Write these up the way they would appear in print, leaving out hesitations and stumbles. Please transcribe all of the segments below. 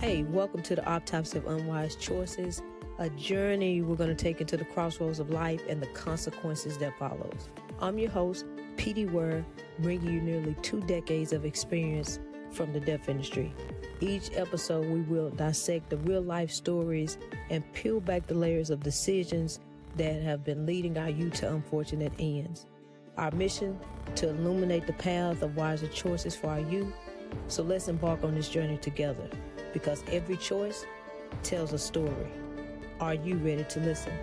Hey, welcome to the Autopsy of Unwise Choices, a journey we're going to take into the crossroads of life and the consequences that follows. I'm your host, Petey Ware, bringing you nearly 2 decades of experience from the deaf industry. Each episode, we will dissect the real-life stories and peel back the layers of decisions that have been leading our youth to unfortunate ends. Our mission, to illuminate the path of wiser choices for our youth. So let's embark on this journey together, because every choice tells a story. Are you ready to listen?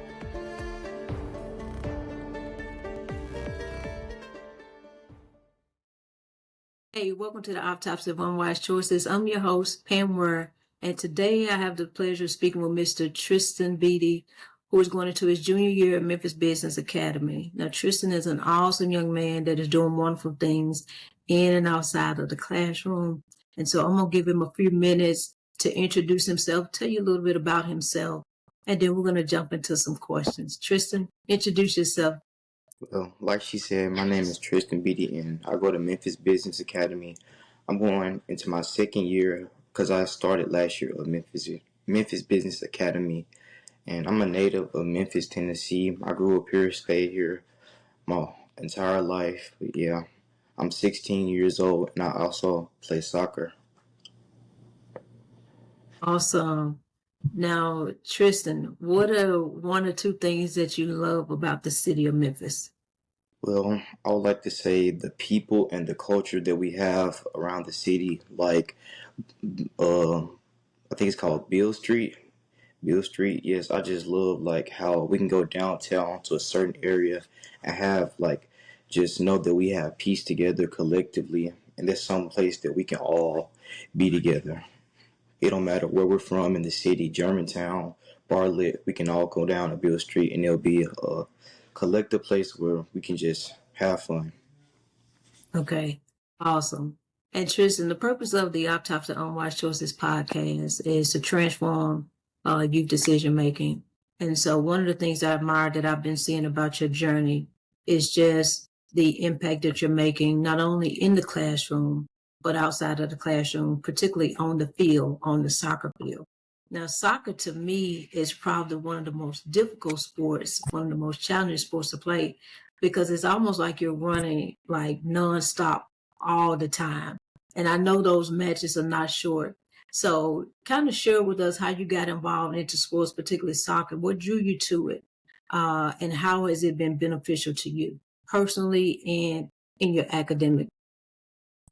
Hey, welcome to the Autopsy of Unwise Choices. I'm your host, Pam Ware, and today I have the pleasure of speaking with Mr. Tristan Beattie, who is going into his junior year at Memphis Business Academy. Now, Tristan is an awesome young man that is doing wonderful things in and outside of the classroom. And so I'm going to give him a few minutes to introduce himself, tell you a little bit about himself, and then we're going to jump into some questions. Tristan, introduce yourself. Well, like she said, my name is Tristan Beattie, and I go to Memphis Business Academy. I'm going into my second year because I started last year of Memphis Business Academy, and I'm a native of Memphis, Tennessee. I grew up here, stayed here my entire life. But yeah, I'm 16 years old, and I also play soccer. Awesome. Now, Tristan, what are one or two things that you love about the city of Memphis? Well, I would like to say the people and the culture that we have around the city, like I think it's called Bill Street, yes, I just love like how we can go downtown to a certain area and have like just know that we have peace together collectively, and there's some place that we can all be together. It don't matter where we're from in the city, Germantown, Bartlett, we can all go down to Bill Street and there'll be a collective place where we can just have fun. Okay, awesome. And Tristan, the purpose of the Autopsy on Unwise Choices podcast is to transform youth decision making. And so one of the things I admire that I've been seeing about your journey is just the impact that you're making, not only in the classroom, but outside of the classroom, particularly on the field, on the soccer field. Now, soccer to me is probably one of the most difficult sports, one of the most challenging sports to play, because it's almost like you're running like nonstop all the time. And I know those matches are not short. So kind of share with us how you got involved into sports, particularly soccer. What drew you to it? And how has it been beneficial to you personally and in your academic?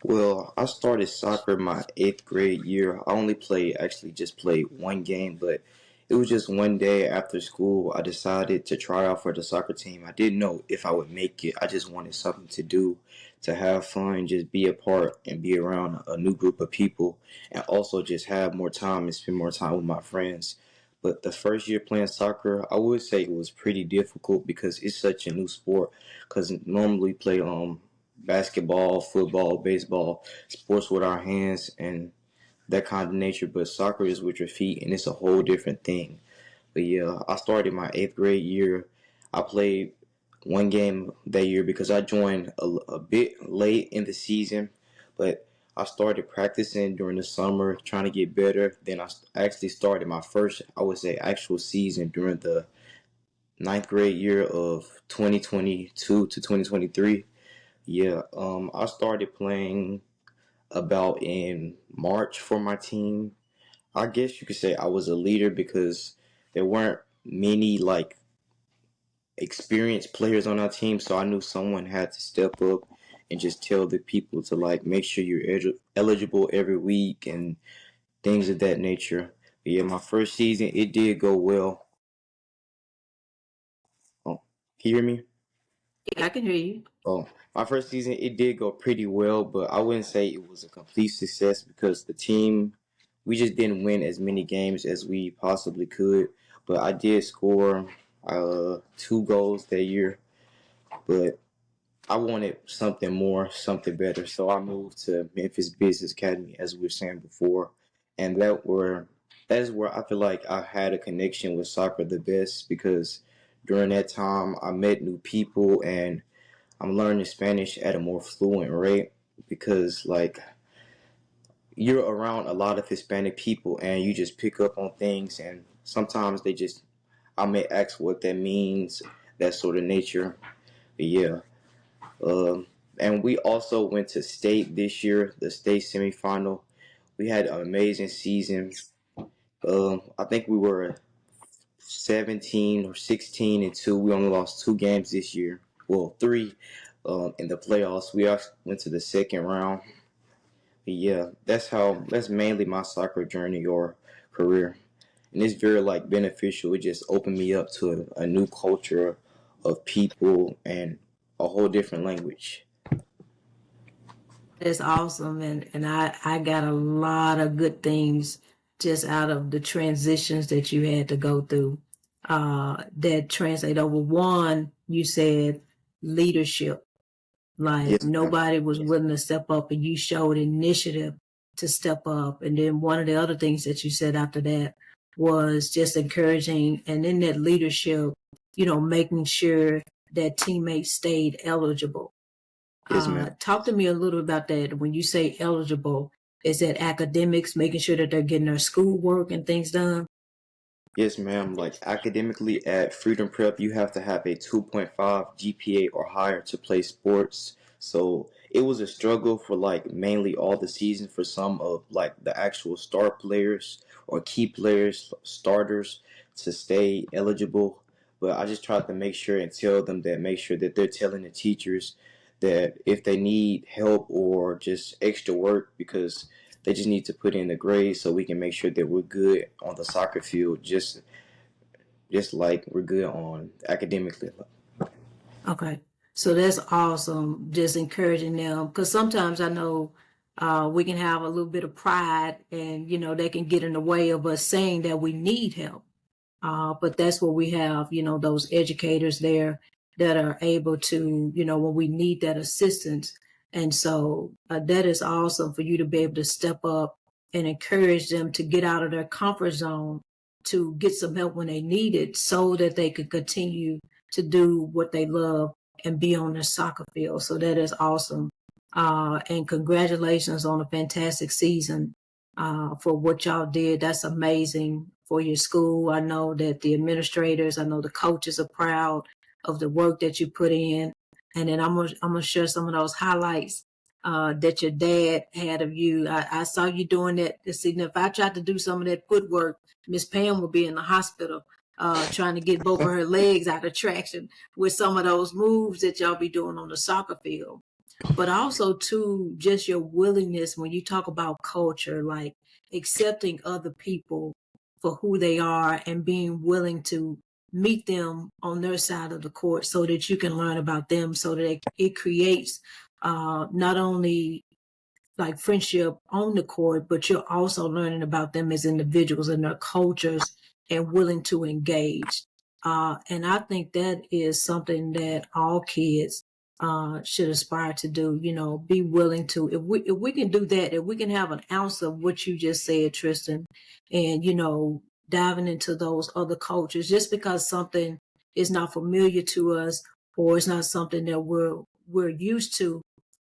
Well, I started soccer my 8th grade year. I only just played one game, but it was just one day after school. I decided to try out for the soccer team. I didn't know if I would make it. I just wanted something to do, to have fun, just be a part and be around a new group of people, and also just have more time and spend more time with my friends. But the first year playing soccer, I would say it was pretty difficult because it's such a new sport. Because normally play basketball, football, baseball, sports with our hands and that kind of nature, but soccer is with your feet and it's a whole different thing. But yeah, I started my 8th grade year. I played one game that year because I joined a bit late in the season, but I started practicing during the summer, trying to get better. Then I actually started my first, I would say, actual season during the ninth grade year of 2022 to 2023. Yeah, I started playing about in March for my team. I guess you could say I was a leader because there weren't many like experienced players on our team, so I knew someone had to step up and just tell the people to like make sure you're eligible every week and things of that nature. But yeah, my first season it did go well. Oh, can you hear me? Yeah, I can hear you. Oh, my first season it did go pretty well, but I wouldn't say it was a complete success because the team we just didn't win as many games as we possibly could. But I did score 2 goals that year, but I wanted something more, something better. So I moved to Memphis Business Academy, as we were saying before, and that is where I feel like I had a connection with soccer the best because during that time I met new people and I'm learning Spanish at a more fluent rate because like you're around a lot of Hispanic people and you just pick up on things, and sometimes I may ask what that means, that sort of nature. But yeah. Um, and we also went to state this year, the state semifinal. We had an amazing season. I think we were 17 or 16-2. We only lost 2 games this year. Well, three in the playoffs. We also went to the second round. But yeah, that's mainly my soccer journey or career. And it's very like beneficial. It just opened me up to a new culture of people and a whole different language. That's awesome. And I got a lot of good things just out of the transitions that you had to go through that translate over. One, you said leadership. Like Yes, ma'am. nobody was willing to step up and you showed initiative to step up. And then one of the other things that you said after that was just encouraging and in that leadership, making sure that teammates stayed eligible. Yes, ma'am. Talk to me a little about that. When you say eligible, is that academics, making sure that they're getting their schoolwork and things done? Yes, ma'am. Like academically at Freedom Prep, you have to have a 2.5 GPA or higher to play sports. So it was a struggle for like mainly all the season for some of like the actual star players or key players, starters to stay eligible. But I just tried to make sure and tell them that make sure that they're telling the teachers that if they need help or just extra work because they just need to put in the grades so we can make sure that we're good on the soccer field, just like we're good on academically. Okay. So that's awesome. Just encouraging them. Because sometimes I know we can have a little bit of pride and, they can get in the way of us saying that we need help. But that's where we have, those educators there that are able to, when we need that assistance. And so that is awesome for you to be able to step up and encourage them to get out of their comfort zone to get some help when they need it so that they could continue to do what they love and be on the soccer field. So that is awesome. And congratulations on a fantastic season for what y'all did. That's amazing for your school. I know that the administrators, I know the coaches are proud of the work that you put in. And then I'm gonna share some of those highlights that your dad had of you. I saw you doing that this evening. If I tried to do some of that footwork, Miss Pam would be in the hospital trying to get both of her legs out of traction with some of those moves that y'all be doing on the soccer field. But also too, just your willingness when you talk about culture, like accepting other people for who they are and being willing to meet them on their side of the court so that you can learn about them so that it creates not only like friendship on the court, but you're also learning about them as individuals and their cultures and willing to engage. And I think that is something that all kids should aspire to do. Be willing to. If we can do that, if we can have an ounce of what you just said, Tristan, and diving into those other cultures, just because something is not familiar to us or it's not something that we're used to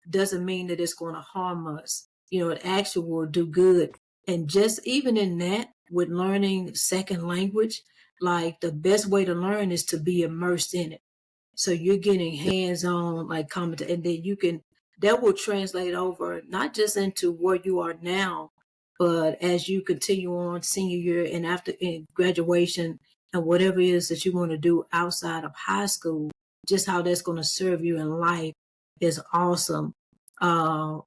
doesn't mean that it's going to harm us. It actually will do good. And just even in that, with learning second language, like the best way to learn is to be immersed in it. So you're getting hands on, like comment, and then that will translate over not just into where you are now, but as you continue on senior year and after in graduation and whatever it is that you want to do outside of high school, just how that's going to serve you in life is awesome. Uh,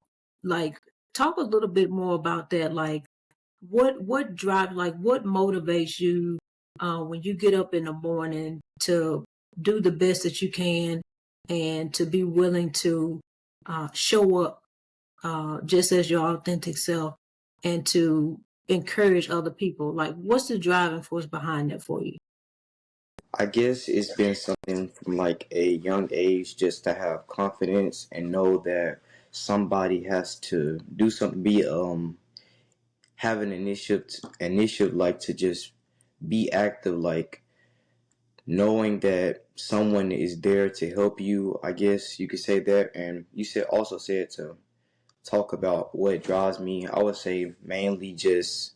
like talk a little bit more about that. Like what drives, like what motivates you when you get up in the morning to do the best that you can and to be willing to show up just as your authentic self and to encourage other people. Like what's the driving force behind that for you? I guess it's been something from like a young age just to have confidence and know that somebody has to do something, be have an initiative like to just be active, like knowing that someone is there to help you. I guess you could say that, and you said also said to talk about what drives me, I would say mainly just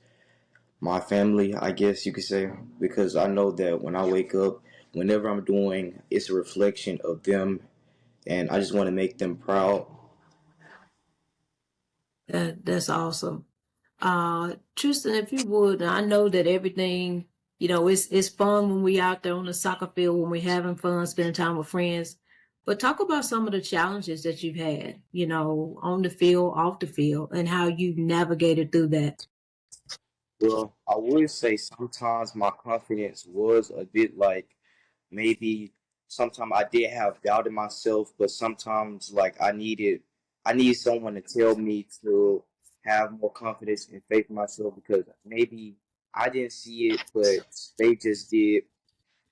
my family, I guess you could say, because I know that when I wake up, whenever I'm doing, it's a reflection of them, and I just want to make them proud. That's awesome. Tristan, if you would, I know that everything, it's fun when we out there on the soccer field, when we're having fun, spending time with friends. But talk about some of the challenges that you've had, on the field, off the field, and how you navigated through that. Well, I would say sometimes my confidence was a bit like maybe sometimes I did have doubt in myself, but sometimes like I need someone to tell me to have more confidence and faith in myself because maybe I didn't see it, but they just did.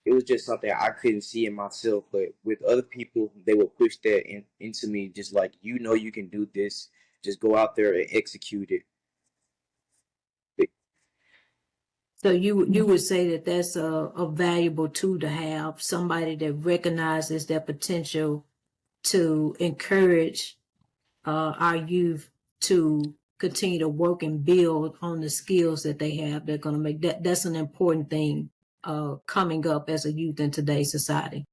It was just something I couldn't see in myself, but with other people, they would push that into me, just like you can do this. Just go out there and execute it. So you would say that that's a valuable tool to have, somebody that recognizes their potential to encourage our youth to continue to work and build on the skills that they have. They're going to make that's an important thing coming up as a youth in today's society.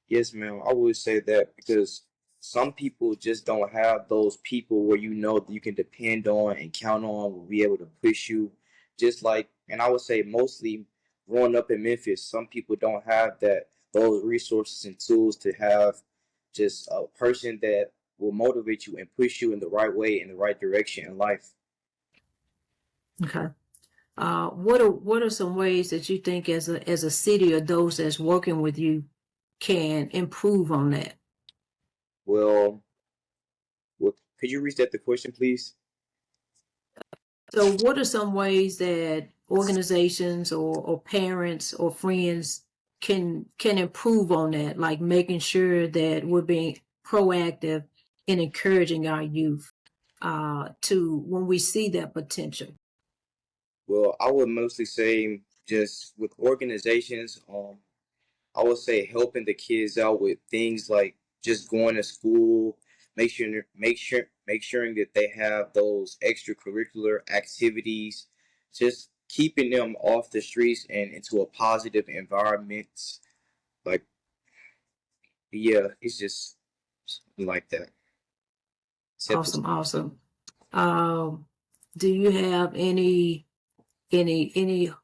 Yes, ma'am. I would say that because some people just don't have those people where you know that you can depend on and count on will be able to push you. Just like, and I would say mostly growing up in Memphis, some people don't have those resources and tools to have just a person that will motivate you and push you in the right way in the right direction in life. Okay. What are some ways that you think as a city or those that's working with you can improve on that? Well, could you restate the question, please? So what are some ways that organizations or parents or friends can improve on that, like making sure that we're being proactive in encouraging our youth to when we see that potential? Well, I would mostly say just with organizations, I would say helping the kids out with things like just going to school, make sure that they have those extracurricular activities, just keeping them off the streets and into a positive environment. Like yeah, it's just like that. Simple. Awesome, awesome. Um, do you have any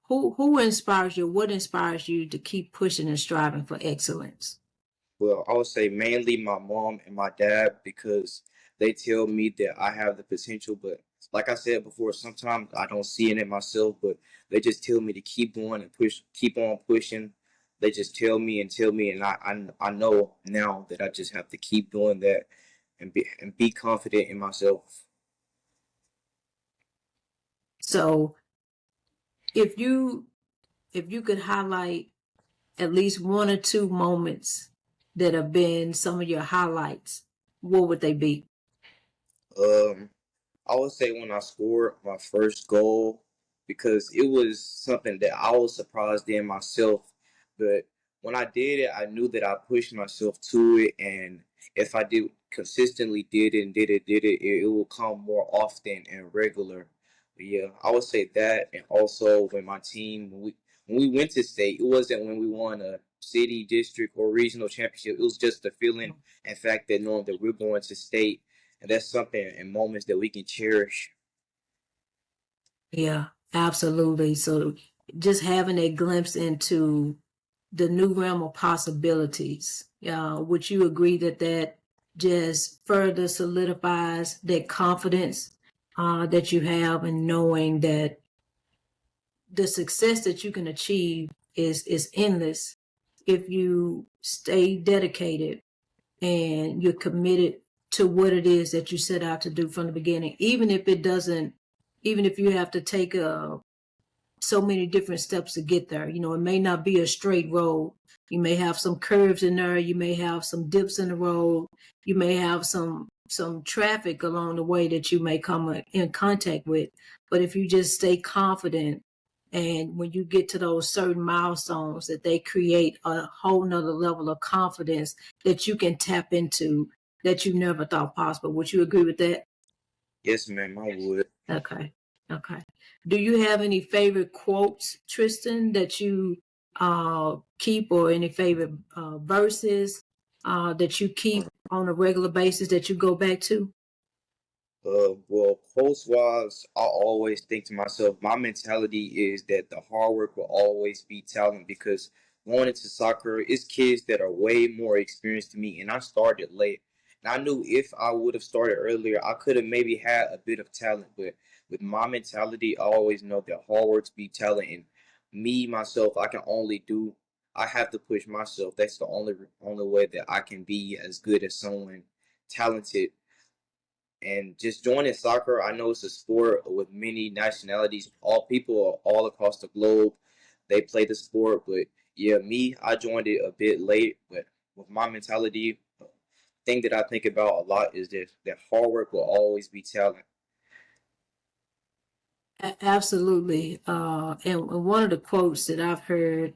who inspires you? What inspires you to keep pushing and striving for excellence? Well, I would say mainly my mom and my dad because they tell me that I have the potential, but like I said before, sometimes I don't see it in myself, but they just tell me to keep going and push, keep on pushing. They just tell me, and I know now that I just have to keep doing that and be confident in myself. So if you if you could highlight at least one or two moments that have been some of your highlights, what would they be? Um, I would say when I scored my first goal because it was something that I was surprised in myself. But when I did it, I knew that I pushed myself to it, and if I did consistently it will come more often and regular. But yeah, I would say that, and also when my team when we went to state, it wasn't when we won a city, district, or regional championship. It was just the feeling and fact that knowing that we're going to state and that's something and moments that we can cherish. Yeah, absolutely. So just having a glimpse into the new realm of possibilities. Would you agree that that just further solidifies that confidence that you have in knowing that the success that you can achieve is endless if you stay dedicated and you're committed to what it is that you set out to do from the beginning, even if it doesn't, even if you have to take so many different steps to get there. It may not be a straight road. You may have some curves in there. You may have some dips in the road. You may have some traffic along the way that you may come in contact with. But if you just stay confident and when you get to those certain milestones that they create a whole nother level of confidence that you can tap into that you never thought possible. Would you agree with that? Yes, ma'am, I would. Okay. Okay. Do you have any favorite quotes, Tristan, that you keep, or any favorite verses that you keep on a regular basis that you go back to? Well, post wise, I always think to myself, my mentality is that the hard work will always be talent because going into soccer, it's kids that are way more experienced than me, and I started late. And I knew if I would have started earlier, I could have maybe had a bit of talent, but with my mentality, I always know that hard work be talent, and me myself, I have to push myself. That's the only way that I can be as good as someone talented. And just joining soccer, I know it's a sport with many nationalities. All people all across the globe, they play the sport. But yeah, me, I joined it a bit late. But with my mentality, thing that I think about a lot is that hard work will always be talent. Absolutely. And one of the quotes that I've heard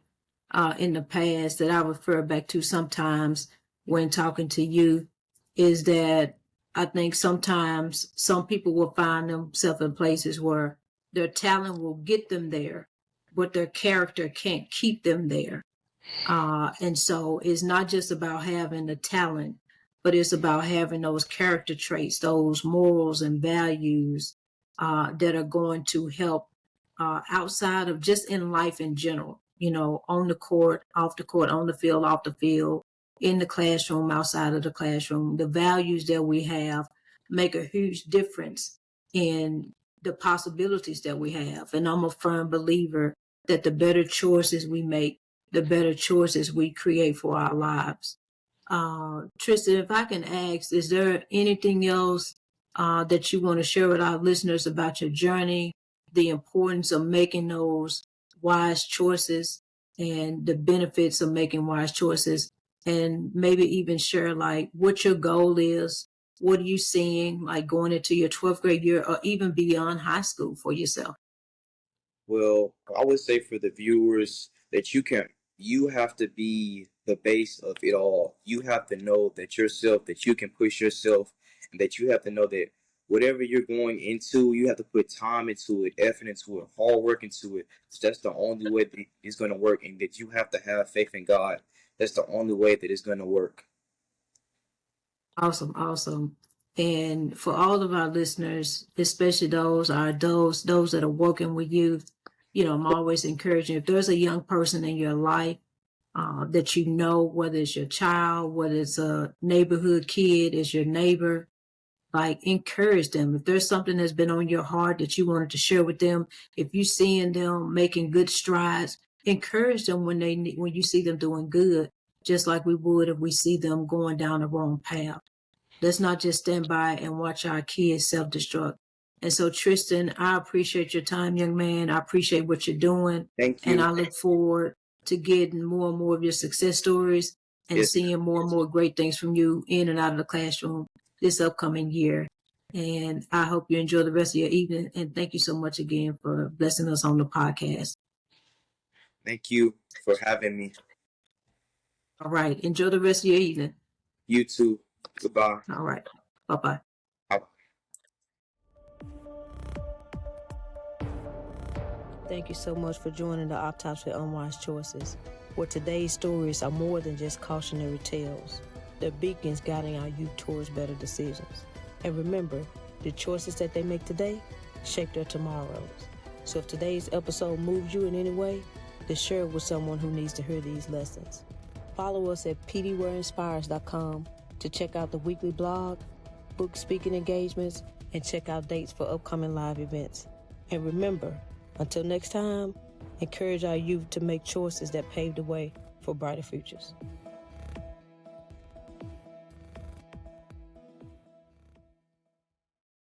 in the past that I refer back to sometimes when talking to you is that I think sometimes some people will find themselves in places where their talent will get them there, but their character can't keep them there. And so it's not just about having the talent, but it's about having those character traits, those morals and values that are going to help outside of just in life in general, on the court, off the court, on the field, off the field, in the classroom, outside of the classroom. The values that we have make a huge difference in the possibilities that we have. And I'm a firm believer that the better choices we make, the better choices we create for our lives. Tristan, if I can ask, is there anything else that you want to share with our listeners about your journey, the importance of making those wise choices and the benefits of making wise choices, and maybe even share like what your goal is, what are you seeing like going into your 12th grade year or even beyond high school for yourself? Well, I would say for the viewers that you have to be the base of it all. You have to know that you can push yourself, and that you have to know that whatever you're going into, you have to put time into it, effort into it, hard work into it. So that's the only way that it's going to work, and that you have to have faith in God. That's the only way that it's going to work. Awesome, awesome. And for all of our listeners, especially those that are working with youth, I'm always encouraging if there's a young person in your life that whether it's your child, whether it's a neighborhood kid, is your neighbor, like encourage them. If there's something that's been on your heart that you wanted to share with them, if you're seeing them making good strides, encourage them when you see them doing good, just like we would if we see them going down the wrong path. Let's not just stand by and watch our kids self-destruct. And so, Tristan, I appreciate your time, young man. I appreciate what you're doing. Thank And you. I look forward to getting more and more of your success stories and Yes, seeing more and more great things from you in and out of the classroom this upcoming year. And I hope you enjoy the rest of your evening. And thank you so much again for blessing us on the podcast. thank you for having me. All right. Enjoy the rest of your evening. You too. Goodbye. All right. Bye-bye. Bye. Thank you so much for joining the Autopsy Unwise Choices, where today's stories are more than just cautionary tales. They're beacons guiding our youth towards better decisions. And remember, the choices that they make today shape their tomorrows. So if today's episode moved you in any way, then share it with someone who needs to hear these lessons. Follow us at pdwhereinspires.com to check out the weekly blog, book speaking engagements, and check out dates for upcoming live events. And remember, until next time, encourage our youth to make choices that pave the way for brighter futures.